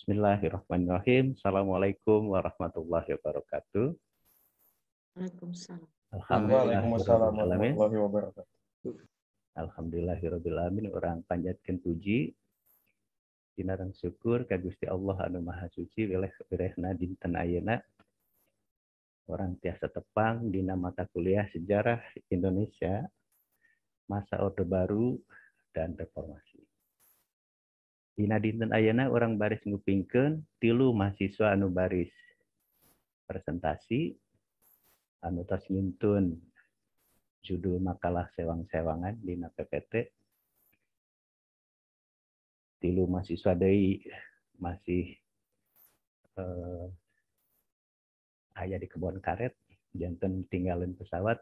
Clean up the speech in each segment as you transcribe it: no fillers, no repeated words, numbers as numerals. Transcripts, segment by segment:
Bismillahirrahmanirrahim. Assalamualaikum warahmatullahi wabarakatuh. Waalaikumsalam. Waalaikumsalam Alhamdulillahirrahmanirrahim. warahmatullahi wabarakatuh. Alhamdulillahirrahmanirrahim. Orang panjatkeun puji dinarang syukur ka Gusti Allah anu Maha Suci wilehna dinten ayeuna orang tiasa tepang dina mata kuliah sejarah Indonesia masa Orde Baru dan Reformasi. Dina dinten ayeuna orang baris ngupingkeun 3 mahasiswa anu baris presentasi anu tos ngintun judul makalah sewang-sewangan dina PPT. 3 mahasiswa deui masih aya di kebun karet janten tinggalin pesawat.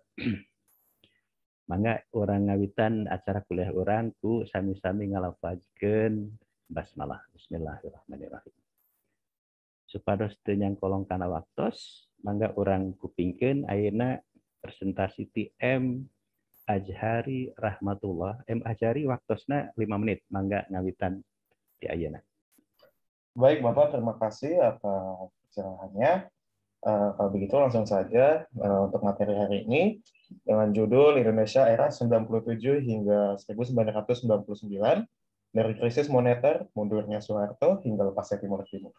Mangga orang ngawitan acara kuliah orang ku sami-sami ngalafazkeun basmalah. Bismillahirrahmanirrahim. Supados teu nyangkolong kana waktos, mangga orang kupingkeun ayeuna presentasi ti M Ajhari Rahmatullah. M Ajhari waktosna 5 menit. Mangga ngawitan di ayeuna. Baik Bapak, terima kasih atas pencerahannya. Kalau begitu langsung saja untuk materi hari ini dengan judul Indonesia Era 97 hingga 1999 dari krisis moneter, mundurnya Soeharto hingga lepasnya Timur Timur.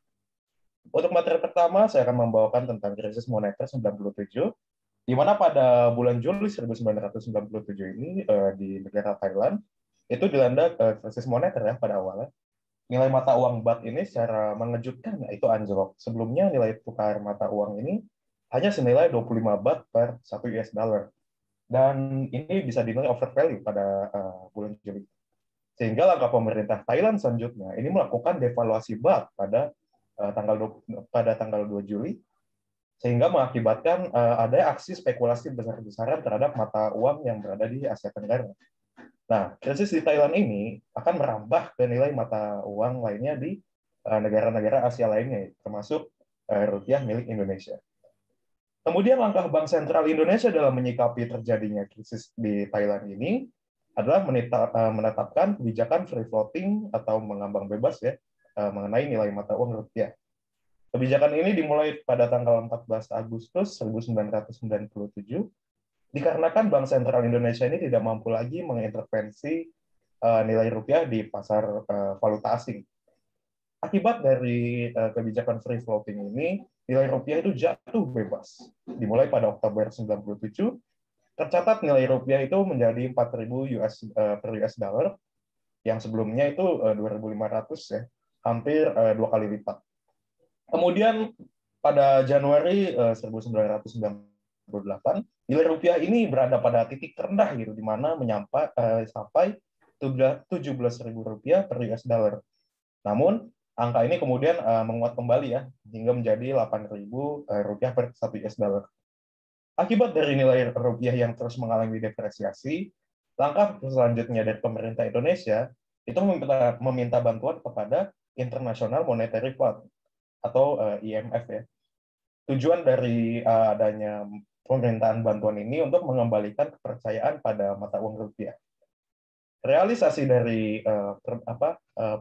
Untuk materi pertama, saya akan membawakan tentang krisis moneter 97, di mana pada bulan Juli 1997 ini di negara Thailand, itu dilanda krisis moneter ya pada awalnya. Nilai mata uang baht ini secara mengejutkan yaitu anjlok. Sebelumnya nilai tukar mata uang ini hanya senilai 25 baht per 1 US dollar. Dan ini bisa dinilai overvalue pada bulan Juli. Sehingga langkah pemerintah Thailand selanjutnya ini melakukan devaluasi baht pada tanggal 2 Juli, sehingga mengakibatkan ada aksi spekulasi besar-besaran terhadap mata uang yang berada di Asia Tenggara. Nah, krisis di Thailand ini akan merambah ke nilai mata uang lainnya di negara-negara Asia lainnya, termasuk rupiah milik Indonesia. Kemudian langkah Bank Sentral Indonesia dalam menyikapi terjadinya krisis di Thailand ini adalah menetapkan kebijakan free floating atau mengambang bebas ya mengenai nilai mata uang rupiah. Kebijakan ini dimulai pada tanggal 14 Agustus 1997 dikarenakan Bank Sentral Indonesia ini tidak mampu lagi mengintervensi nilai rupiah di pasar valuta asing. Akibat dari kebijakan free floating ini, nilai rupiah itu jatuh bebas. Dimulai pada Oktober 97, tercatat nilai rupiah itu menjadi 4.000 per US dollar, yang sebelumnya itu 2.500 ya, hampir 2 kali lipat. Kemudian pada Januari 1998, nilai rupiah ini berada pada titik terendah gitu, di mana sampai 17.000 rupiah per US dollar. Namun angka ini kemudian menguat kembali ya hingga menjadi 8.000 rupiah per 1 US dollar. Akibat dari nilai rupiah yang terus mengalami depresiasi, langkah selanjutnya dari pemerintah Indonesia itu meminta bantuan kepada International Monetary Fund atau IMF ya. Tujuan dari adanya pemerintahan bantuan ini untuk mengembalikan kepercayaan pada mata uang rupiah. Realisasi dari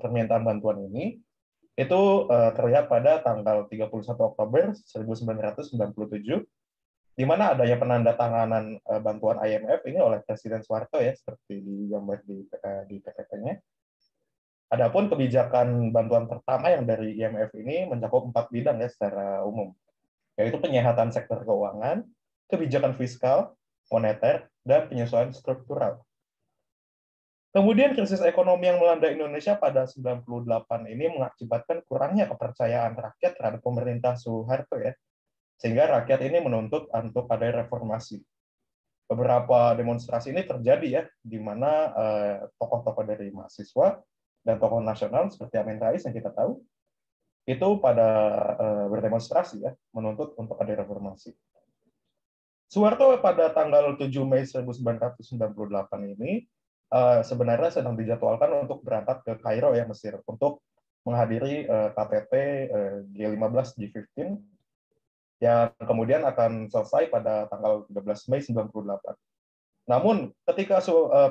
permintaan bantuan ini itu terlihat pada tanggal 31 Oktober 1997, di mana adanya penandatanganan bantuan IMF ini oleh Presiden Soeharto ya, seperti digambar di PPT-nya. Adapun kebijakan bantuan pertama yang dari IMF ini mencakup 4 bidang ya secara umum, yaitu penyehatan sektor keuangan, kebijakan fiskal, moneter, dan penyesuaian struktural. Kemudian krisis ekonomi yang melanda Indonesia pada 98 ini mengakibatkan kurangnya kepercayaan rakyat terhadap pemerintah Soeharto ya, sehingga rakyat ini menuntut untuk ada reformasi. Beberapa demonstrasi ini terjadi ya, di mana tokoh-tokoh dari mahasiswa dan tokoh nasional seperti Amin Rais yang kita tahu itu pada berdemonstrasi ya, menuntut untuk ada reformasi. Soeharto pada tanggal 7 Mei 1998 ini sebenarnya sedang dijadwalkan untuk berangkat ke Kairo ya, Mesir, untuk menghadiri KTT G15 G15 yang kemudian akan selesai pada tanggal 13 Mei 1998. Namun ketika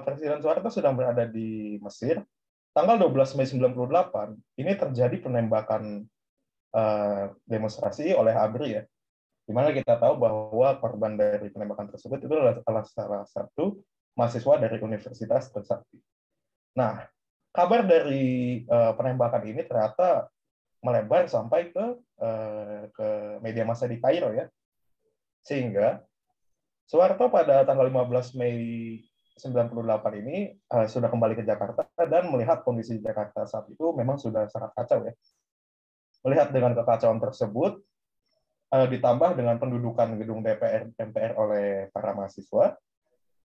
Presiden Soeharto sedang berada di Mesir, tanggal 12 Mei 98 ini terjadi penembakan demonstrasi oleh ABRI ya, di mana kita tahu bahwa korban dari penembakan tersebut itu adalah salah satu mahasiswa dari Universitas Trisakti. Nah, kabar dari penembakan ini ternyata melebar sampai ke media massa di Kairo ya, sehingga Soeharto pada tanggal 15 Mei 98 ini sudah kembali ke Jakarta dan melihat kondisi Jakarta saat itu memang sudah sangat kacau ya. Melihat dengan kekacauan tersebut, ditambah dengan pendudukan gedung DPR MPR oleh para mahasiswa.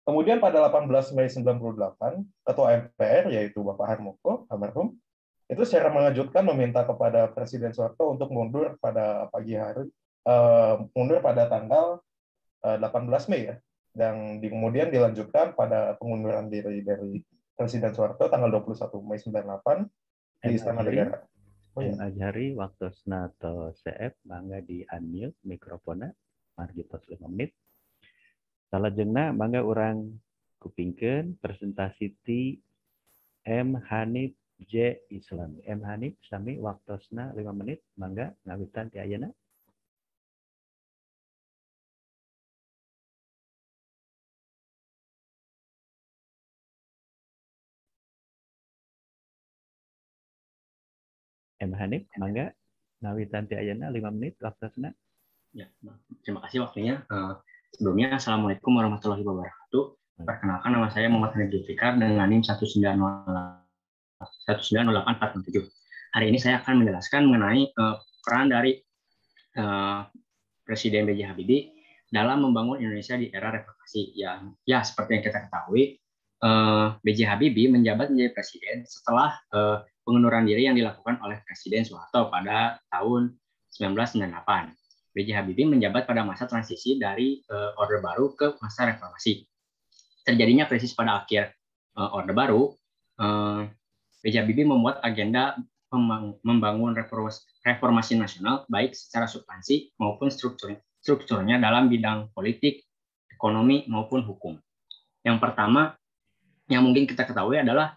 Kemudian pada 18 Mei 98, Ketua MPR yaitu Bapak Harmoko almarhum itu secara mengejutkan meminta kepada Presiden Soeharto untuk mundur pada pagi hari, mundur pada tanggal 18 Mei ya, dan kemudian dilanjutkan pada pengunduran diri dari Presiden Soeharto tanggal 21 Mei 98 di Istana Negara. Ajari waktu senato CF mangga di unmute mikrofona margi tos 5 menit. Salajengna mangga orang kupingkeun presentasi ti M Hanif J Islami. M Hanif sami waktosna 5 menit mangga ngawitan ti ayeuna. M Hanif mangga ngawitan ti ayeuna 5 menit waktosna. Ya, terima kasih waktunya. Sebelumnya, Assalamualaikum warahmatullahi wabarakatuh. Perkenalkan, nama saya Muhammad Hanif Zulfikar dengan NIM 1908467. Hari ini saya akan menjelaskan mengenai peran dari Presiden B.J. Habibie dalam membangun Indonesia di era reformasi. Ya seperti yang kita ketahui, B.J. Habibie menjabat menjadi presiden setelah pengunduran diri yang dilakukan oleh Presiden Soeharto pada tahun 1998. B.J. Habibie menjabat pada masa transisi dari Orde Baru ke masa reformasi. Terjadinya krisis pada akhir Orde Baru, B.J. Habibie membuat agenda membangun reformasi nasional baik secara substansi maupun strukturnya dalam bidang politik, ekonomi maupun hukum. Yang pertama yang mungkin kita ketahui adalah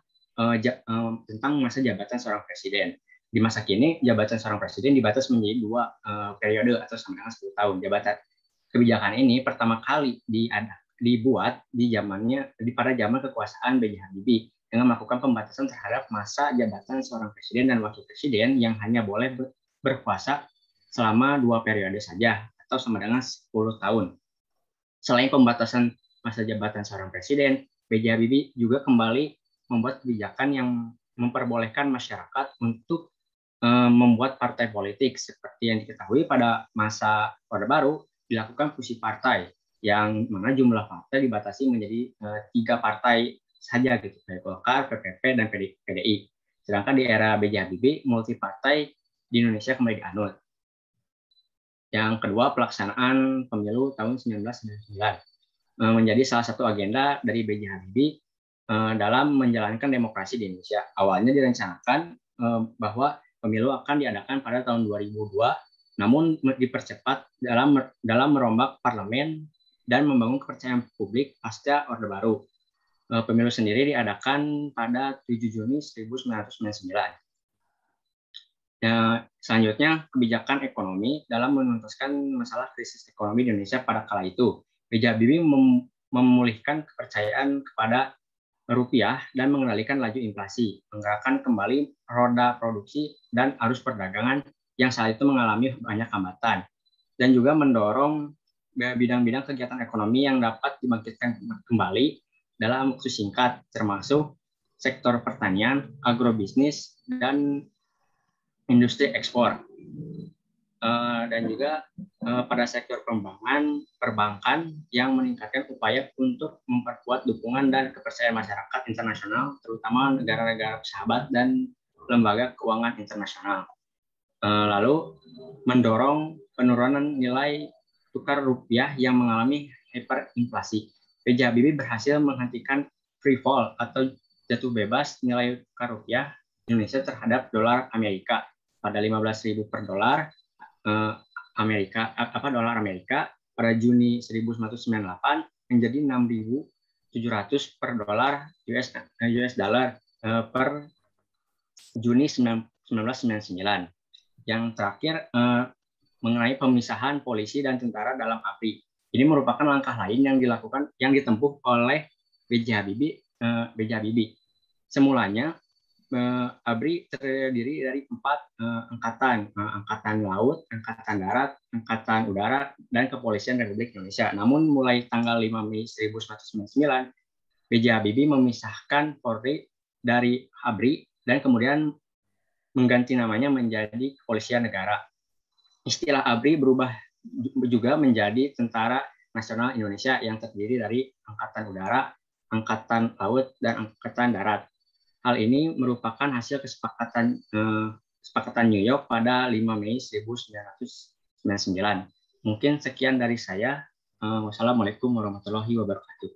tentang masa jabatan seorang presiden. Di masa kini, jabatan seorang presiden dibatasi menjadi 2 periode atau sama dengan 10 tahun. Jabatan kebijakan ini pertama kali dibuat pada zaman kekuasaan B.J. Habibie dengan melakukan pembatasan terhadap masa jabatan seorang presiden dan wakil presiden yang hanya boleh berkuasa selama 2 periode saja atau sama dengan 10 tahun. Selain pembatasan masa jabatan seorang presiden, B.J. Habibie juga kembali membuat kebijakan yang memperbolehkan masyarakat untuk membuat partai politik. Seperti yang diketahui pada masa Orde Baru dilakukan fusi partai yang mana jumlah partai dibatasi menjadi 3 partai saja gitu, kayak Golkar, PPP, dan PDI. Sedangkan di era B.J. Habibie multi partai di Indonesia kembali dianut. Yang kedua, pelaksanaan pemilu tahun 1999 menjadi salah satu agenda dari B.J. Habibie dalam menjalankan demokrasi di Indonesia. Awalnya direncanakan bahwa pemilu akan diadakan pada tahun 2002, namun dipercepat dalam merombak parlemen dan membangun kepercayaan publik pasca Orde Baru. Pemilu sendiri diadakan pada 7 Juni 1999. Selanjutnya, kebijakan ekonomi dalam menuntaskan masalah krisis ekonomi di Indonesia pada kala itu. B.J. Habibie memulihkan kepercayaan kepada rupiah dan mengendalikan laju inflasi, menggerakkan kembali roda produksi dan arus perdagangan yang saat itu mengalami banyak hambatan, dan juga mendorong bidang-bidang kegiatan ekonomi yang dapat dibangkitkan kembali dalam waktu singkat, termasuk sektor pertanian, agrobisnis, dan industri ekspor. Dan juga pada sektor perbankan yang meningkatkan upaya untuk memperkuat dukungan dan kepercayaan masyarakat internasional, terutama negara-negara sahabat dan lembaga keuangan internasional. Lalu mendorong penurunan nilai tukar rupiah yang mengalami hiperinflasi. B.J. Habibie berhasil menghentikan free fall atau jatuh bebas nilai tukar rupiah Indonesia terhadap dolar Amerika pada 15.000 per dolar dolar Amerika pada Juni 1998 menjadi 6.700 per dolar US dollar per Juni 1999. Yang terakhir mengenai pemisahan polisi dan tentara dalam ABRI. Ini merupakan langkah lain yang ditempuh oleh B.J. Habibie. Semulanya ABRI terdiri dari 4 angkatan, Angkatan Laut, Angkatan Darat, Angkatan Udara, dan Kepolisian Republik Indonesia. Namun mulai tanggal 5 Mei 1999, B.J. Habibie memisahkan Polri dari ABRI dan kemudian mengganti namanya menjadi Kepolisian Negara. Istilah ABRI berubah juga menjadi Tentara Nasional Indonesia yang terdiri dari Angkatan Udara, Angkatan Laut, dan Angkatan Darat. Hal ini merupakan hasil kesepakatan New York pada 5 Mei 1999. Mungkin sekian dari saya. Wassalamualaikum warahmatullahi wabarakatuh.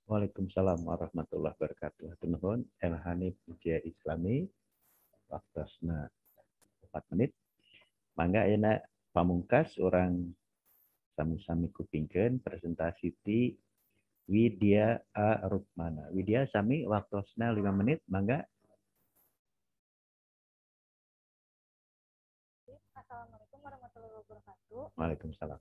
Waalaikumsalam warahmatullahi wabarakatuh. Nuhun El Hanif Ujian Islami. Waktosna 4 menit. Mangga ayeuna pamungkas orang sami-sami kupingkeun presentasi ti Widya A. Rukmana. Widya sami waktosna 5 menit. Mangga. Assalamualaikum warahmatullahi wabarakatuh. Waalaikumsalam.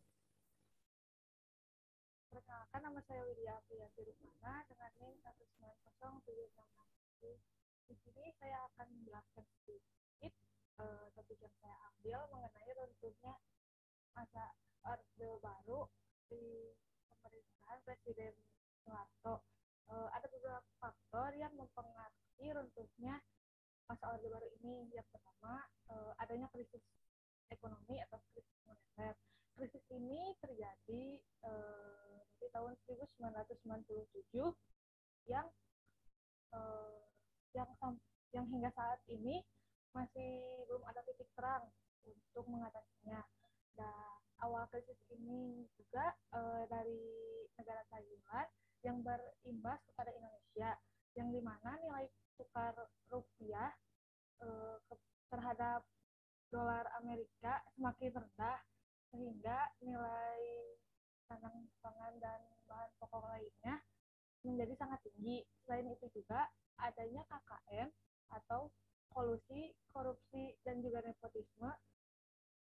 Perkenalkan, nama saya Widya Apriyati Rukmana dengan NIM 19076. Di sini saya akan menjelaskan sedikit topik yang saya ambil mengenai runtuhnya masa Orde Baru di pemerintahan Presiden Soeharto. Ada beberapa faktor yang mempengaruhi runtuhnya masa Orde Baru ini. Yang pertama, adanya krisis ekonomi atau krisis moneter. Krisis ini terjadi di tahun 1997 yang hingga saat ini masih belum ada titik terang untuk mengatasinya. Dan awal krisis ini juga dari negara Thailand yang berimbas kepada Indonesia, yang dimana nilai tukar rupiah terhadap dolar Amerika semakin rendah sehingga nilai pangan dan bahan pokok lainnya menjadi sangat tinggi. Selain itu juga adanya KKN atau kolusi, korupsi, dan juga nepotisme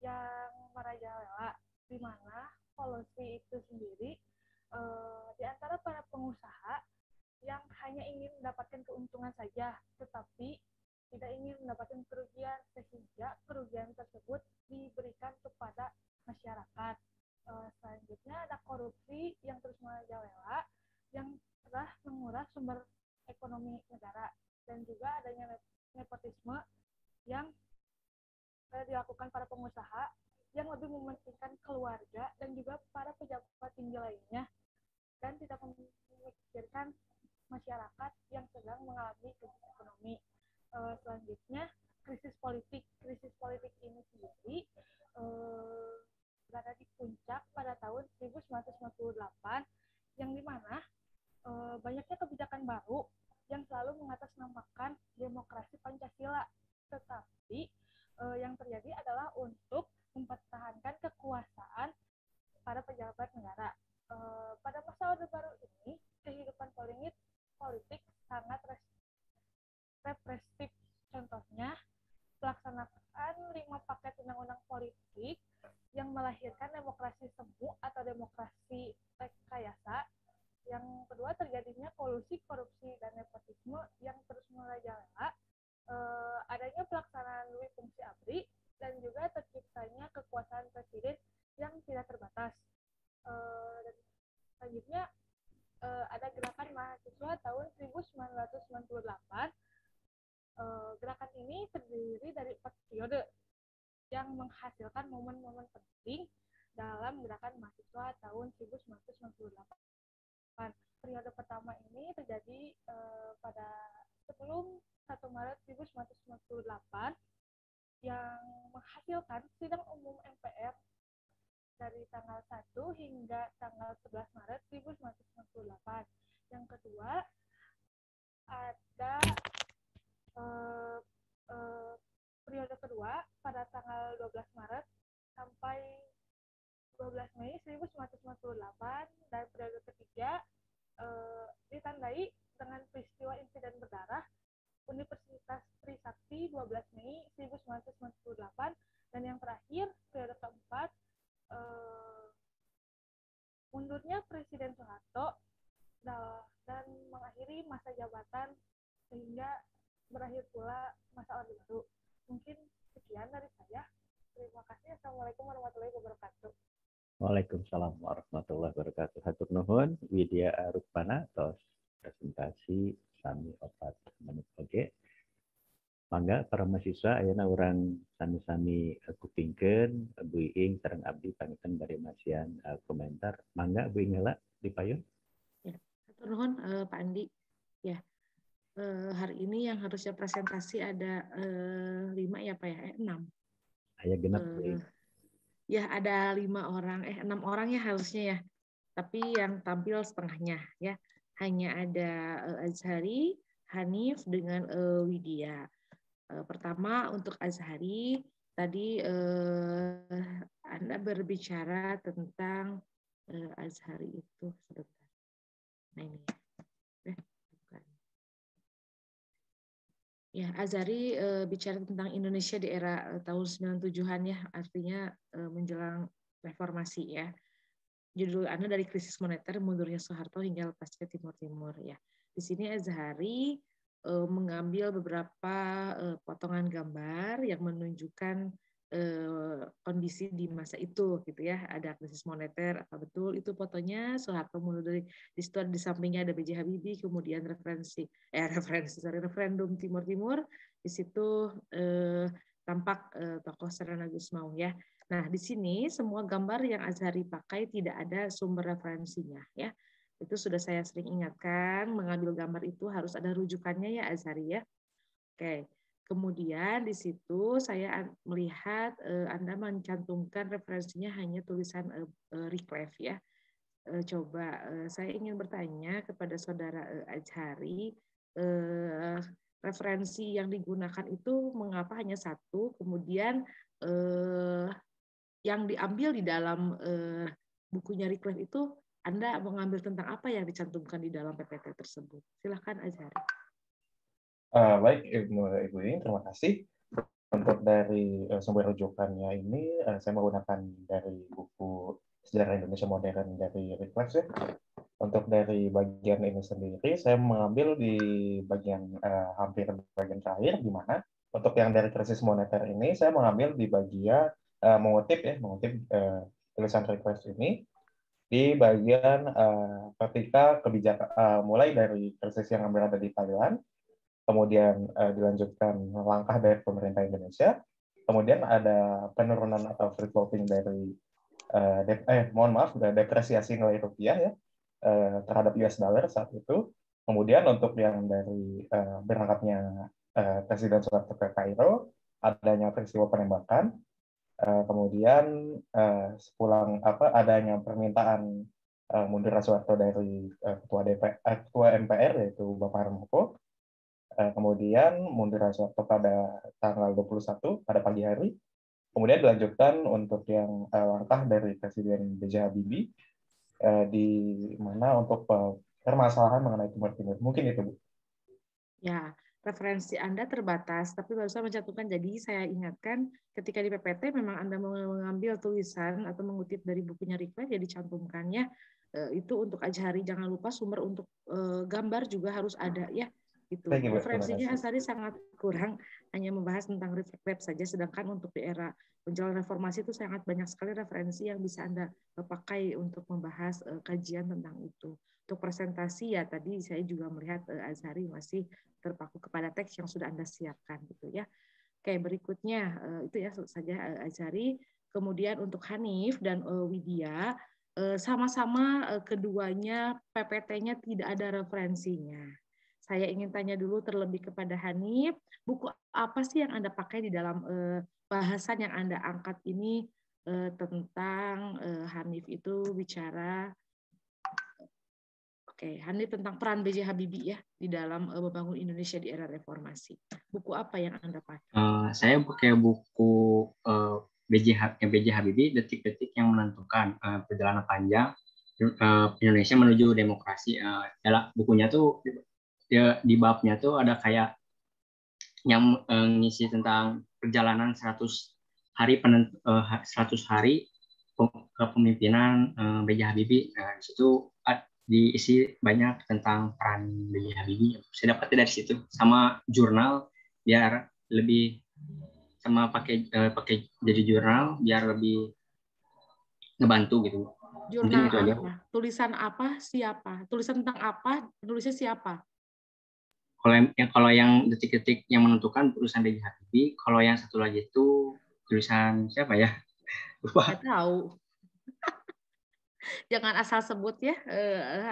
yang merajalela, di mana kolusi itu sendiri di antara para pengusaha yang hanya ingin mendapatkan keuntungan saja, tetapi tidak ingin mendapatkan kerugian, sehingga kerugian tersebut diberikan kepada masyarakat. Selanjutnya ada korupsi yang terus merajalela yang telah menguras sumber ekonomi negara, dan juga adanya nepotisme yang dilakukan para pengusaha yang lebih mementingkan keluarga dan juga para pejabat tinggi lainnya dan tidak memikirkan masyarakat yang sedang mengalami krisis ekonomi. Selanjutnya krisis politik. Krisis politik ini sendiri berada di puncak pada tahun 1998 yang dimana banyaknya kebijakan baru yang selalu mengatasnamakan demokrasi Pancasila, tetapi yang terjadi adalah untuk mempertahankan kekuasaan para pejabat negara. Pada masa Orde Baru ini, kehidupan politik sangat represif. Contohnya, pelaksanaan 5 paket undang-undang politik yang melahirkan demokrasi semu atau demokrasi rekayasa. Yang kedua, terjadinya kolusi, korupsi, dan nepotisme yang terus merajalela. Adanya pelaksanaan duit fungsi ABRI dan juga terciptanya kekuasaan presiden yang tidak terbatas. Dan selanjutnya ada gerakan mahasiswa tahun 1998. Gerakan ini terdiri dari 4 periode yang menghasilkan momen-momen penting dalam gerakan mahasiswa tahun 1998. Periode pertama ini terjadi pada sebelum 1 Maret 1998 yang menghasilkan sidang umum MPR dari tanggal 1 hingga tanggal 11 Maret 1998. Yang kedua, ada periode kedua pada tanggal 12 Maret sampai 12 Mei 1998, dan periode ketiga ditandai dengan peristiwa insiden berdarah Universitas Trisakti 12 15 Mei 1998, dan yang terakhir periode keempat mundurnya Presiden Soeharto dan mengakhiri masa jabatan sehingga berakhir pula masa Orde Baru. Mungkin sekian dari saya. Terima kasih. Assalamualaikum warahmatullahi wabarakatuh. Waalaikumsalam warahmatullahi wabarakatuh. Hatur nuhun Widya Rukmana tos presentasi sami opat menit oge. Mangga para mahasiswa ayeuna urang sami-sami kupingkeun Bu Iing sareng abdi pamiten bari masian komentar. Mangga Bu Iing heula dipayun. Ya, hatur nuhun Pak Andi. Ya, hari ini yang harusnya presentasi ada 5 ya Pak ya, 6. Aya genep Bu Iing. Ya ada 5 orang, 6 orang ya harusnya ya. Tapi yang tampil setengahnya ya. Hanya ada Azhari, Hanif dengan Widya. Pertama untuk Azhari, tadi Anda berbicara tentang Azhari itu sebentar. Nah ini ya. Bukan. Ya, Azhari bicara tentang Indonesia di era tahun 97-an ya, artinya menjelang reformasi ya. Judul Anda dari krisis moneter mundurnya Soeharto hingga lepasnya Timur Timur ya. Di sini Azhari mengambil beberapa potongan gambar yang menunjukkan kondisi di masa itu gitu ya. Ada krisis moneter, apa betul itu fotonya Soeharto mundur dari di situ, di sampingnya ada B.J. Habibie, kemudian referendum Timur Timur, di situ tampak tokoh Serena Gusmao ya. Nah, di sini semua gambar yang Azhari pakai tidak ada sumber referensinya ya. Itu sudah saya sering ingatkan, mengambil gambar itu harus ada rujukannya ya Azhari ya. Oke. Kemudian di situ saya melihat Anda mencantumkan referensinya hanya tulisan Reclave ya. Coba saya ingin bertanya kepada saudara Azhari, referensi yang digunakan itu mengapa hanya satu, kemudian yang diambil di dalam bukunya Reclave itu Anda mengambil tentang apa yang dicantumkan di dalam PPT tersebut? Silakan Azhari. Baik, Ibu Iing, terima kasih. Untuk dari sumber rujukannya ini, saya menggunakan dari buku Sejarah Indonesia Modern dari Reclave ya. Untuk dari bagian ini sendiri, saya mengambil di bagian hampir bagian terakhir, di mana untuk yang dari krisis moneter ini, saya mengambil di bagian mengutip tulisan Reclave ini di bagian ketika kebijakan mulai dari krisis yang berada di Thailand, kemudian dilanjutkan langkah dari pemerintah Indonesia, kemudian ada penurunan atau free floating dari depresiasi nilai rupiah ya terhadap US dollar saat itu. Kemudian untuk yang dari berangkatnya Presiden Soeharto ke Kairo, adanya peristiwa penembakan, kemudian sepulang adanya permintaan mundur Soeharto dari ketua MPR yaitu Bapak Harmoko, kemudian mundur Soeharto pada tanggal 21 pada pagi hari, kemudian dilanjutkan untuk yang langkah dari Presiden B.J. Habibie di mana untuk permasalahan mengenai Timur Timur. Mungkin itu, Bu. Ya, referensi Anda terbatas, tapi baru saya mencantumkan. Jadi saya ingatkan ketika di PPT memang Anda mengambil tulisan atau mengutip dari bukunya Reclave, ya dicantumkannya itu untuk Azhari. Jangan lupa sumber untuk gambar juga harus ada ya. Itu referensinya Azhari sangat kurang, hanya membahas tentang Reclave saja, sedangkan untuk di era menjelang reformasi itu sangat banyak sekali referensi yang bisa Anda pakai untuk membahas kajian tentang itu. Untuk presentasi ya tadi saya juga melihat Azhari masih terpaku kepada teks yang sudah Anda siapkan gitu ya. Oke, berikutnya itu ya saja Azhari. Kemudian untuk Hanif dan Widya sama-sama keduanya PPT-nya tidak ada referensinya. Saya ingin tanya dulu terlebih kepada Hanif, buku apa sih yang Anda pakai di dalam bahasan yang Anda angkat ini tentang Hanif itu bicara Hanif tentang peran B.J. Habibie ya di dalam membangun Indonesia di era reformasi. Buku apa yang Anda pakai? Saya pakai buku B.J. Habibie, Detik-detik yang menentukan perjalanan panjang Indonesia menuju demokrasi. Bukunya tuh di babnya tuh ada kayak yang ngisi tentang perjalanan 100 hari 100 hari kepemimpinan B.J. Habibie. Nah, di situ diisi banyak tentang peran B.J. Habibie. Saya dapat dari situ, sama jurnal biar lebih, sama pakai jadi jurnal biar lebih ngebantu gitu. Mungkin Jurnal itu aja. apa? Tulisan apa? Siapa? Tulisan tentang apa? Penulisnya siapa? Kalau yang detik-detik yang menentukan tulisan B.J. Habibie, kalau yang satu lagi itu tulisan siapa ya? Lupa. Nggak tahu. Jangan asal sebut ya,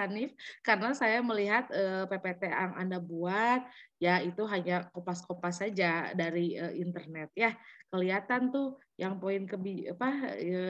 Hanif, karena saya melihat PPT yang Anda buat ya itu hanya kopas-kopas saja dari internet ya. Kelihatan tuh yang poin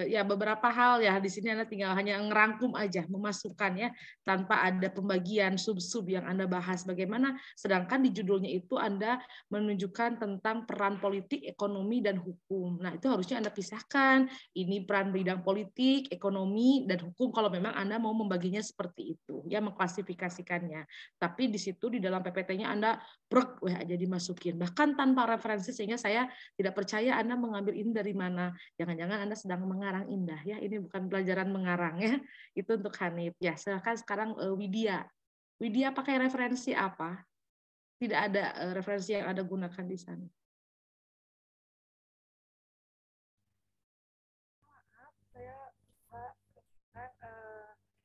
ya beberapa hal ya di sini Anda tinggal hanya ngerangkum aja, memasukkan ya tanpa ada pembagian sub-sub yang Anda bahas bagaimana, sedangkan di judulnya itu Anda menunjukkan tentang peran politik, ekonomi dan hukum. Nah, itu harusnya Anda pisahkan. Ini peran bidang politik, ekonomi dan hukum kalau memang Anda mau membaginya seperti itu, ya mengklasifikasikannya. Tapi di situ di dalam PPT-nya Anda brek aja dimasukin, bahkan tanpa referensi sehingga saya tidak percaya Anda mengambil ini dari mana. Jangan-jangan Anda sedang mengarang indah ya. Ini bukan pelajaran mengarang ya. Itu untuk Hanif. Ya, silakan sekarang Widya. Widya pakai referensi apa? Tidak ada referensi yang Anda gunakan di sana.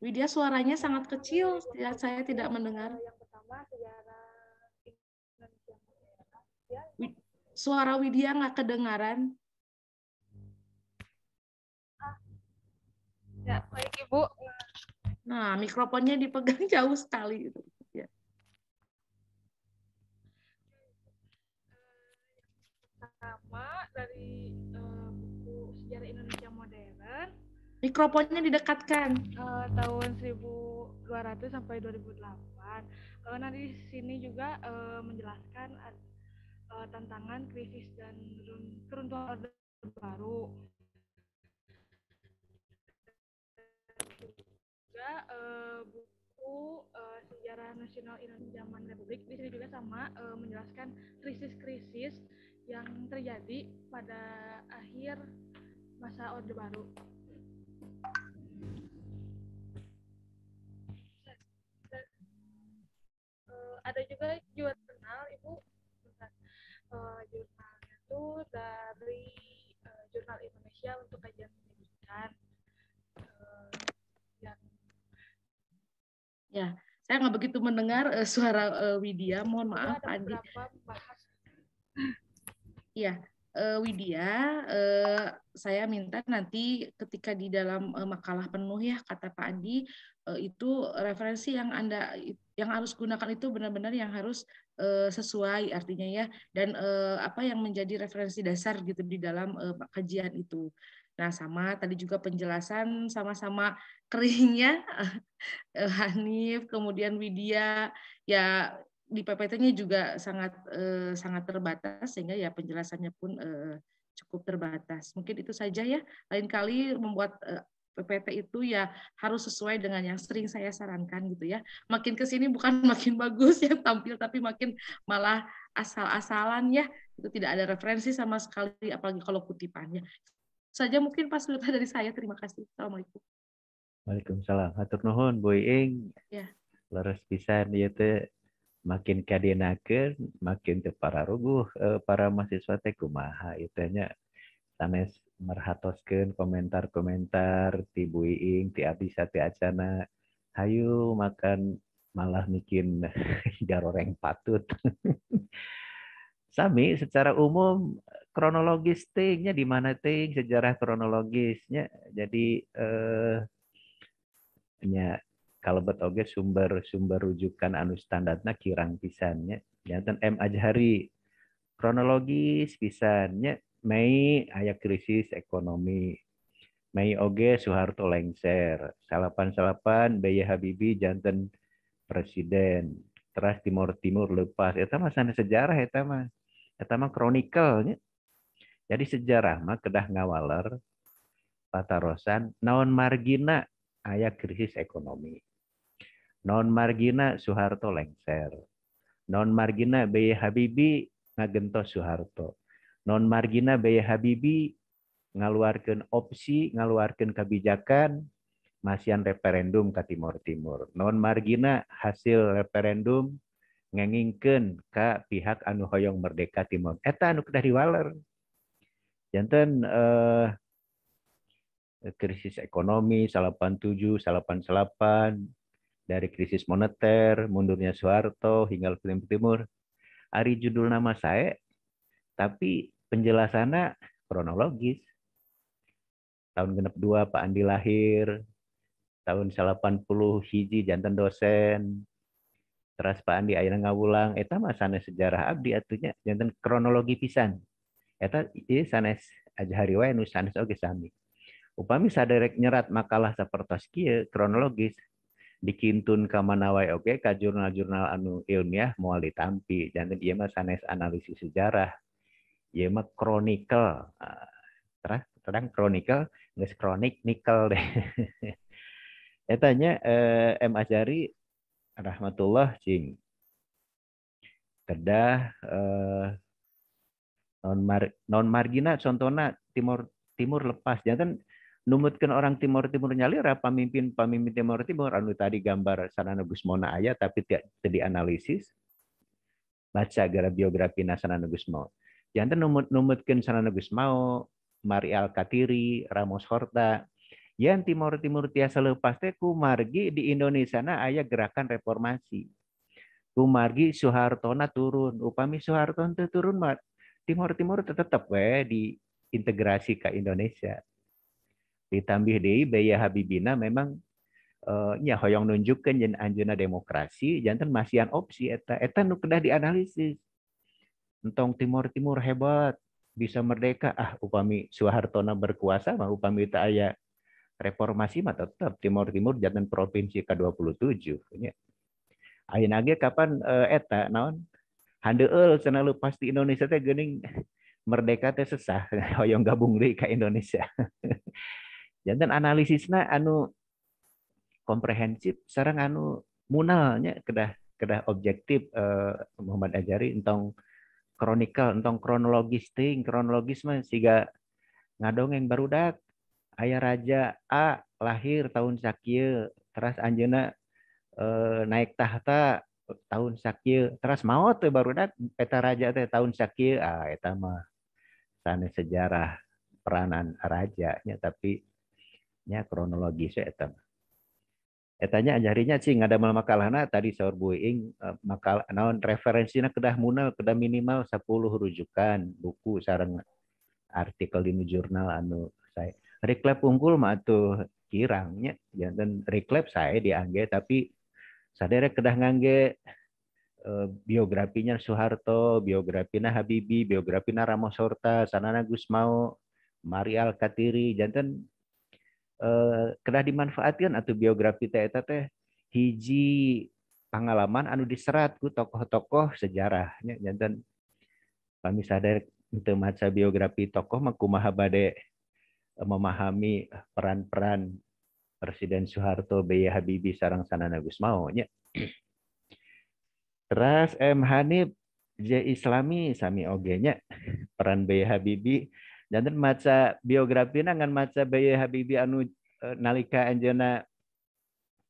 Widya suaranya sangat kecil, saya tidak mendengar. Yang pertama sejarah Indonesia modern. Suara Widya nggak kedengaran. Ya, baik Ibu. Nah, mikrofonnya dipegang jauh sekali. Ya. Pertama dari buku Sejarah Indonesia Modern. Mikrofonnya didekatkan. Tahun 1200 sampai 2008. Nah, di sini juga menjelaskan tantangan krisis dan keruntuhan Orde Baru. Juga buku Sejarah Nasional Indonesia Zaman Republik di sini juga sama menjelaskan krisis-krisis yang terjadi pada akhir masa Orde Baru. Ada juga jurnal Ibu, jurnalnya itu dari Jurnal Indonesia untuk Kajian Pendidikan. Ya, saya nggak begitu mendengar suara Widya. Mohon maaf, Pak Andi. Iya, Widya, saya minta nanti ketika di dalam makalah penuh ya kata Pak Andi itu referensi yang Anda yang harus gunakan itu benar-benar yang harus sesuai artinya ya, dan apa yang menjadi referensi dasar gitu di dalam kajian itu. Nah, sama tadi juga penjelasan sama-sama keringnya Hanif, kemudian Widya, ya di PPT-nya juga sangat terbatas sehingga ya penjelasannya pun cukup terbatas. Mungkin itu saja ya. Lain kali membuat PPT itu ya harus sesuai dengan yang sering saya sarankan gitu ya. Makin ke sini bukan makin bagus yang tampil tapi makin malah asal-asalan ya. Itu tidak ada referensi sama sekali apalagi kalau kutipannya. Saja mungkin Pak Sultan dari saya. Terima kasih. Assalamualaikum. Waalaikumsalam. Hatur nuhun Bu Iing. Ya. Leres pisan ieu teh makin kadenakeun makin teu pararuguh para mahasiswa teh kumaha ieu teh nya sanes merhatoskeun komentar-komentar ti Bu Iing ti abdi sate acana hayu makan malah bikin garoreng patut. Sami secara umum kronologis tingnya di mana ting sejarah kronologisnya jadi nya kalebet oge sumber rujukan anu standarna kirang pisannya janten M Ajhari kronologis pisannya Mei aya krisis ekonomi Mei oge Soeharto lengser 88 B.J. Habibie janten presiden teras Timur lepas eta mah sanes sejarah eta mah kronikelnya jadi sejarah mah kedah ngawaler patarosan naon margina aya krisis ekonomi non margina Soeharto lengser non margina B.J. Habibie ngagentos Soeharto. Non margina B.J. Habibie ngaluarkeun opsi, ngaluarkeun kebijakan masian referendum ke Timur. Non margina hasil referendum ngengingkeun ka pihak anu hoyong merdeka Timur. Eta anu kedah diwaler. Janten krisis ekonomi 87, 88, dari krisis moneter, mundurnya Soeharto hingga Timur. Ari judul nama saya, tapi penjelasannya kronologis. Tahun genep 2 Pak Andi lahir, tahun 80 hiji janten dosen, terus Pak Andi ayeuna ngawulang, eta mah sanes sejarah abdi atunya janten kronologi pisan. Eta ieu sanes Ajhari wae nu sanes oge sami. Upami saderek nyerat makalah sapertos kieu kronologis dikintun ka mana wae oge ka jurnal-jurnal anu ilmiah moal ditampi janten ieu mah sanes analisis sejarah. Ieu mah chronicle. Terang chronicle geus kronik nikel deh. Etanya M. Ajhari rahmatullah cing kedah non margina contohna timur lepas janten numutkeun orang timur nyalira pamimpin timur anu tadi gambar sanana Gusmona aya tapi tidak dianalisis baca gara biografi sanana Gusmao janten numutkeun sanana Gusmao Mari Al-Katiri Ramos Horta yang timur tiasa lepas teh kumargi di Indonesia na aya gerakan reformasi kumargi Soehartona turun upami Soeharto teu turun mah timur tetap we diintegrasi ke Indonesia. Ditambih deui B.J. Habibie memang nya hoyong nunjukkeun yen anjeunna demokrasi janten masihan opsi eta nu kedah dianalisis. Entong timur hebat bisa merdeka upami Soehartona berkuasa mah upami teu aya reformasi mah tetap timur janten provinsi ke-27 nya. Ayeuna ge kapan eta naon handeueul cenah leupas di Indonesia teh geuning merdeka teh sesah hoyong gabung deui ka Indonesia. Janten analisisna anu komprehensif sareng anu munalnya kedah objektif Muhammad Ajhari entong kronikal entong kronologis mah siga ngadongeng barudak aya raja A lahir tahun sakieu terus anjeunna naik tahta tahun sakieu terus maot teh barudak eta raja teh tahun sakieu eta mah sanes sejarah peranan rajanya tapi nya kronologis eta etanya Ajharinya cing ngadamel makalahna tadi saur buing makalah naon referensina kedah munal kedah minimal 10 rujukan buku sareng artikel di jurnal anu saya Riklep unggul mah atuh kirangnya janten Riklep saya diangge tapi saderek kedah ngangge biografinya Soeharto, biografinya Habibie, biografinya Ramos Horta, sanana Gusmao, Mari Al-Katiri, janten kedah dimanfaatkan atau biografi teh eta teh hiji pengalaman anu diserat ku tokoh-tokoh sejarahnya janten kami sadar teu maca biografi tokoh mah kumaha bade memahami peran-peran Presiden Soeharto, B.J. Habibie sareng sanana Gusmao nya. Terus M. Hanif J. Islami sami oge nya peran B.J. Habibie janten maca biografina ngan maca B.J. Habibie anu nalika anjeunna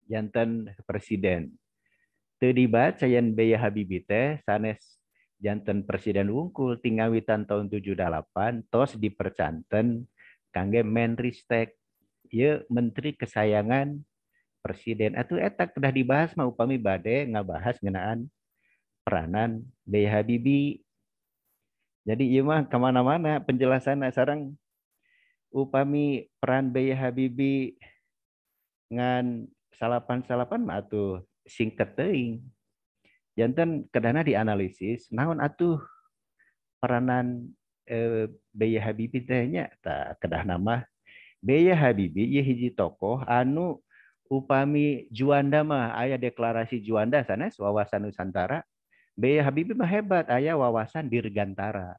janten presiden. Teu dibaca yen B.J. Habibie teh sanes janten presiden wungkul tingawitan tahun 78 tos dipercanten kangge Menristek. Ieu menteri kesayangan presiden atuh eta kedah dibahas mah upami bade ngabahas ngeunaan peranan B.J. Habibie. Jadi ieu mah kemana-mana penjelasanna sareng upami peran B.J. Habibie ngan salapan mah atuh singket teuing. Janten kedana dianalisis naon atuh peranan B.J. Habibie teh nya tah kedah nama B.J. Habibie ieu hiji tokoh anu upami Juanda mah aya deklarasi Juanda sanes wawasan Nusantara. B.J. Habibie mah hebat aya wawasan Dirgantara.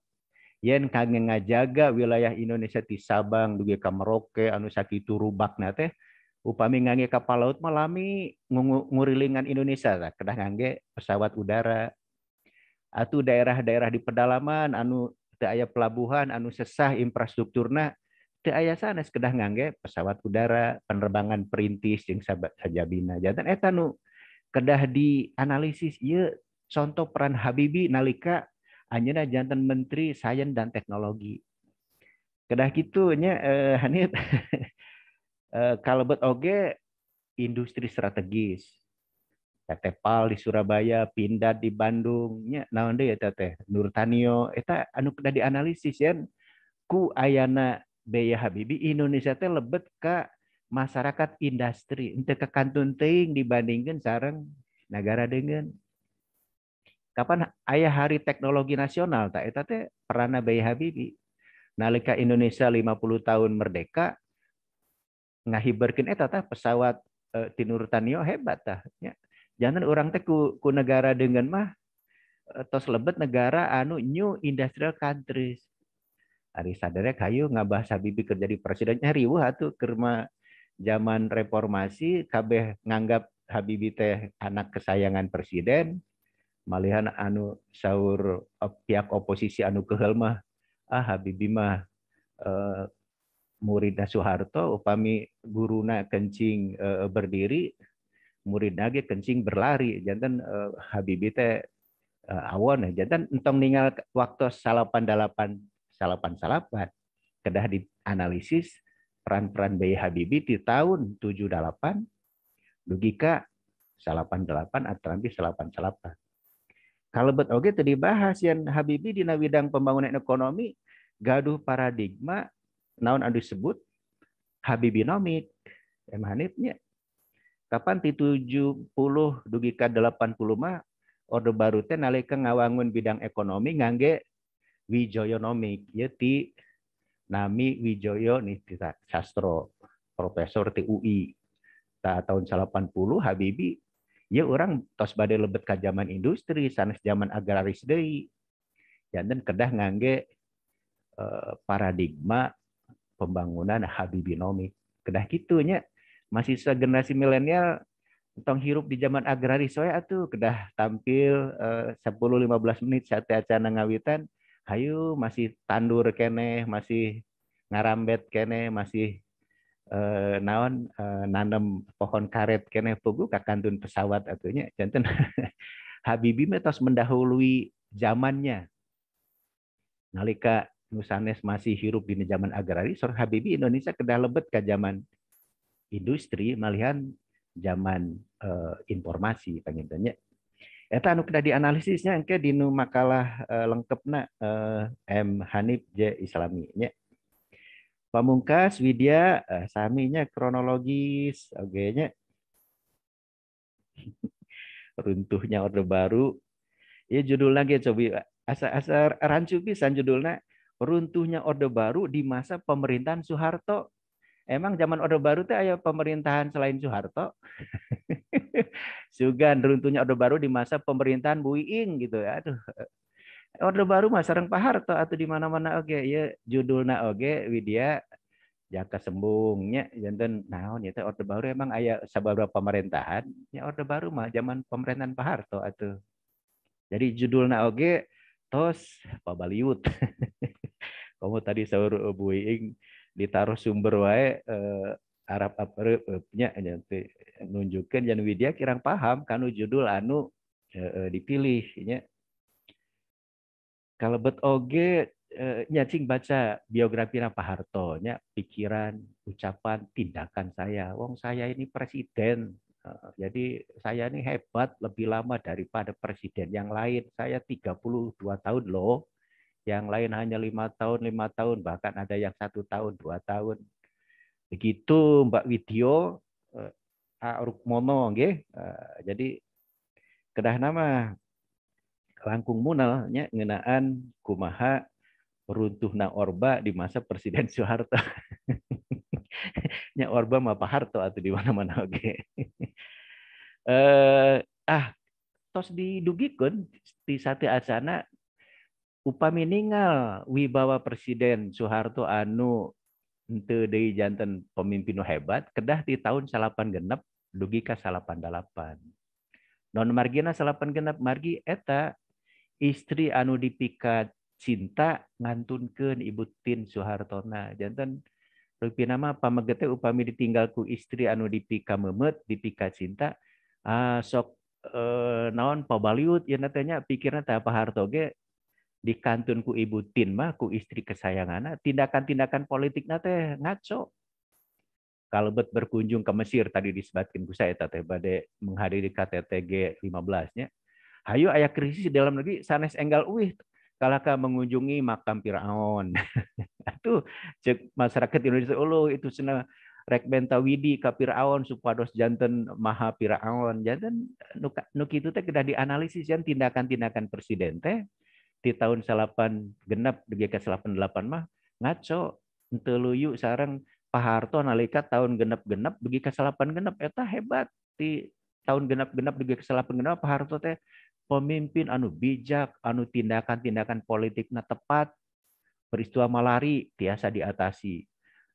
Yen kangge ngajaga wilayah Indonesia ti Sabang dugi ka Merauke anu sakitu rubakna teh upami ngangge kapal laut mah lami ngurilingan Indonesia kedah ngangge pesawat udara. Atuh daerah-daerah di pedalaman anu teu aya pelabuhan anu sesah infrastrukturna teu aya sanes kedah ngangge pesawat udara penerbangan perintis jeung sajabina janten eta nu kedah dianalisis ieu contoh peran Habibie nalika anjeunna janten Menteri Sains dan Teknologi kedah kitu nya Hanif kalebet oge industri strategis PT PAL di Surabaya, Pindad di Bandung, nya naon deui eta teh? Nurtanio eta anu kudu dianalisis yen ku ayana Beya Habibie Indonesia teh lebet ka masyarakat industri, henteu ka kantun teuing dibandingkeun sareng negara deungeun. Kapan aya hari teknologi nasional ta eta teh peranna Beya Habibie. Nalika Indonesia 50 tahun merdeka ngahiberkeun eta tah pesawat ti Nurtanio hebat tah nya. Jangan orang teh ku negara dengan mah tos lebet negara anu new industrial countries. Ari sadarnya kayu ngabahas Habibie kerja di presidennya riweuh atuh keur zaman reformasi kabeh nganggap Habibie teh anak kesayangan presiden. Malihan anu saur pihak oposisi anu keheul mah Habibie mah muridna Soeharto upami guruna kencing berdiri muridna ge kencing berlari janten Habibie teh awon janten entong ninggal waktu 88 kedah dianalisis peran-peran Beya Habibie di tahun 78 dugi ka 88 atau nanti 88 kalebet oge teu dibahas yen Habibie dina bidang pembangunan ekonomi gaduh paradigma naon anu disebut Habibienomics Hanifnya kapan ti 70 dugi ka 80 mah Orde Baru teh nalika ngawangun bidang ekonomi ngangge Wijoyonomics ieu ti Nami Wijoyo Nitita Sastro profesor ti UI tahun 80 Habibie ieu urang tos bade lebet ka zaman industri sanes zaman agraris deui janten kedah ngangge paradigma pembangunan Habibienomics kedah kitu nya mahasiswa generasi milenial tong hirup di zaman agraris we atuh kedah tampil 10-15 menit saat acana ngawitan hayu masih tandur keneh masih ngarambet keneh masih naon nanem pohon karet keneh pugu ka kantun pesawat atunya janten Habibie mah tos mendahului zamannya nalika nusanes masih hirup di zaman agraris Habibie Indonesia kedah lebet ka zaman industri malihan zaman informasi pangintennya eta anu kedah dianalisisnya engke dinu makalah lengkapna M Hanif J Islami nya pamungkas Widya saminya kronologis oge nya runtuhnya Orde Baru ieu judulna ge cobi asa rancu pisan judulna runtuhnya Orde Baru di masa pemerintahan Soeharto. Emang zaman Orde Baru teh aya pemerintahan selain Soeharto? Sugan runtuhnya Orde Baru di masa pemerintahan Bu Iing gitu ya. Aduh. Orde Baru mah sareng Pak Harto atuh di mana-mana oge ieu judulna oge Widya jaka sembungnya janten naon eta Orde Baru emang aya sababaraha pemerintahan? Ya Orde Baru mah zaman pemerintahan Pak Harto atuh. Jadi judulna oge tos pabaliut. Kamu tadi saur Bu Iing ditaruh sumber wae Arab nya nunjukkeun jan Widya kirang paham kanu judul anu dipilih nya kalebet oge nyacing baca biografi Pak Harto nya pikiran ucapan tindakan saya wong saya ini presiden jadi saya ini hebat lebih lama daripada presiden yang lain saya 32 tahun loh yang lain hanya 5 tahun, bahkan ada yang 1 tahun, 2 tahun. Begitu Mbak Widyo, Rukmono, nggih. Jadi kedah nama langkung munal nya ngeunaan kumaha runtuhna Orba di masa Presiden Soeharto. Nya Orba mah Pak Harto atuh di mana-mana oge. Tos didugikeun di sate acana upami ninggal wibawa Presiden Soeharto anu henteu deui janten pemimpin nu hebat kedah di tahun 86 dugi ka 88. Non margina 86 margi eta istri anu dipika cinta ngantunkeun Ibu Tin Soehartona. Janten rupina mah pamege teh upami ditinggal ku istri anu dipika memet, dipika cinta, sok naon pabaliut ya natanya pikirna teh Pak Harto ge dikantun ku Ibu Tin mah ku istri kesayanganna, tindakan-tindakan politikna teh ngaco. Kalebet berkunjung ke Mesir tadi disebutkeun ku saya teh bade menghadiri KTT G15 nya. Hayu aya krisis di dalam negeri sanes enggal uih kalaka mengunjungi makam Firaun. Atuh cek masyarakat Indonesia itu cenah rek benta widi ka Firaun supados janten maha Firaun. Janten nu kitu teh kedah dianalisis jan tindakan-tindakan presiden teh di tahun 8 genep di ke-88 mah ngaco henteu luyu sareng Pak Harto nalika tahun genep-genep dugi ke-8 genep eta hebat di tahun genep-genep dugi ke-8 genep Pak Harto teh pemimpin anu bijak, anu tindakan-tindakan politikna tepat. Peristiwa malari tiasa diatasi.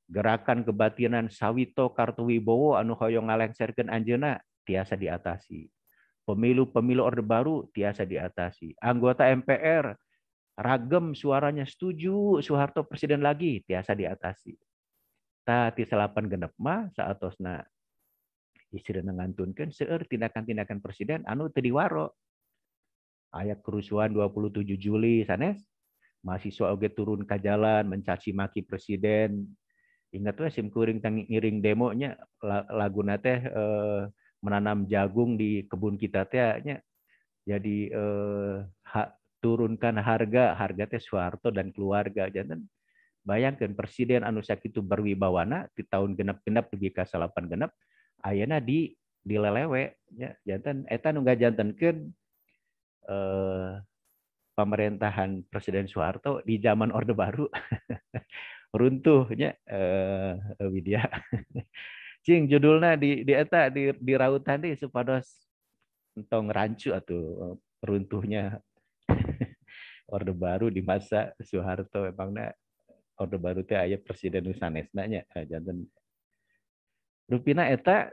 Gerakan kebatinan Sawito Kartowibowo anu hoyong ngalengserkeun anjeunna tiasa diatasi. Pemilu-pemilu Orde Baru tiasa diatasi. Anggota MPR ragem suaranya setuju Soeharto presiden lagi tiasa diatasi. Ta ti 8 genep mah saatosna isirina ngantunkeun seueur tindakan-tindakan presiden anu teu diwaro. Aya kerusuhan 27 Juli sanes mahasiswa oge turun ke jalan mencaci maki presiden. Ingat we sim kuring ngiring demonya laguna teh menanam jagung di kebun kita teh nya. Jadi turunkan harga teh Soeharto dan keluarga. Janten bayangkeun presiden anu sakitu berwibawana di tahun genep-genep dugi ka 8 genep ayeuna dilelewe nya. Janten eta nu ngajantenkeun pemerintahan Presiden Soeharto di zaman Orde Baru runtuhnya Widya. Cing judulna di eta di rautan deui supados entong rancu atuh runtuhnya Orde Baru di masa Soeharto. Emangna Orde Baru teh aya presiden nu sanesna nya janten rupina eta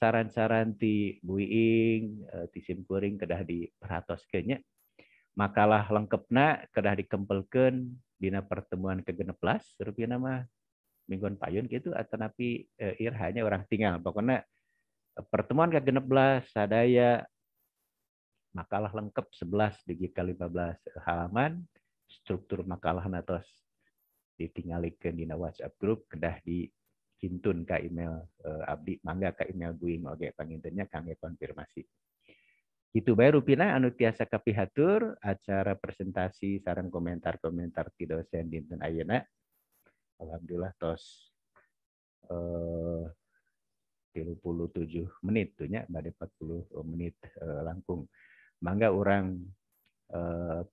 saran-saran ti Bu Iing, ti sim kuring kedah diperhatoskeun nya. Makalah lengkapna kedah dikempelkeun dina pertemuan ke-16 rupina mah minggon payun kitu atanapi ieu hanya orang tinggal. Pokoknya pertemuan ke-16 sadaya makalah lengkap 11 di G15 halaman. Struktur makalahna tos ditingalikeun dina WhatsApp grup kedah di hintun ka email abdi mangga ka email buing oge pangintennya kangge konfirmasi. Kitu bae rupina anu tiasa kapihatur acara presentasi sareng komentar-komentar ti dosen dinten ayeuna. Alhamdulillah tos 37 menit tuh nya bade 40 menit langkung. Mangga urang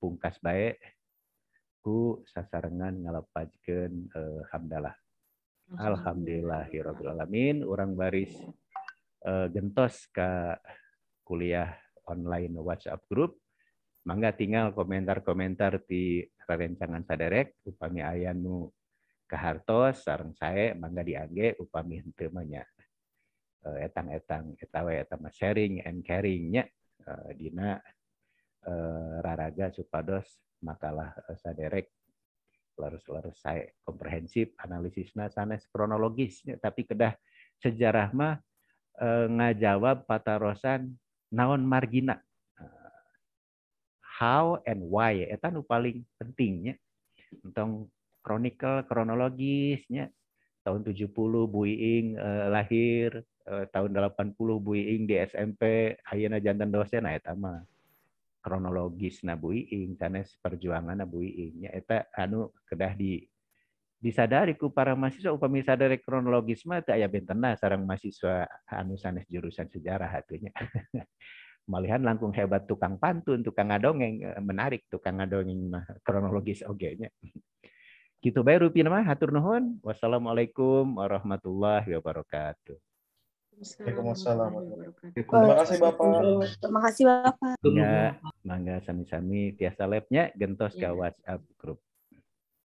pungkas bae ku sasarengan ngalepajkeun hamdalah. Alhamdulillahirabbil alamin. Urang baris gentos ka kuliah online WhatsApp group. Mangga tinggal komentar-komentar di rerencangan saderek upami aya nu kahartos sareng sae mangga diangge upami henteu mah nya etang-etang eta we eta mah sharing and caring nya dina raraga supados makalah saderek larus-larus sae komprehensif analisisna sanes kronologis tapi kedah sejarah mah ngajawab patarosan naon margina how and why eta nu paling pentingnya entong kronologisnya tahun 70 Bu Iing lahir tahun 80 Bu Iing di SMP ayeuna janten dosen eta mah kronologisna Bu Iing sanes perjuanganna Bu Iing nya eta anu kedah disadari ku para mahasiswa upami sadari kronologis mah teu aya bentenna sareng mahasiswa anu sanes jurusan sejarah atunya. Malihan langkung hebat tukang pantun, tukang ngadongeng menarik tukang ngadongeng mah kronologis oge nya. Kitu bae rupina mah hatur nuhun. Wassalamualaikum warahmatullahi wabarakatuh. Waalaikumsalam. Terima kasih Bapak. Terima kasih Bapak. Ya, mangga sami-sami tiasa labnya gentos ke WhatsApp grup.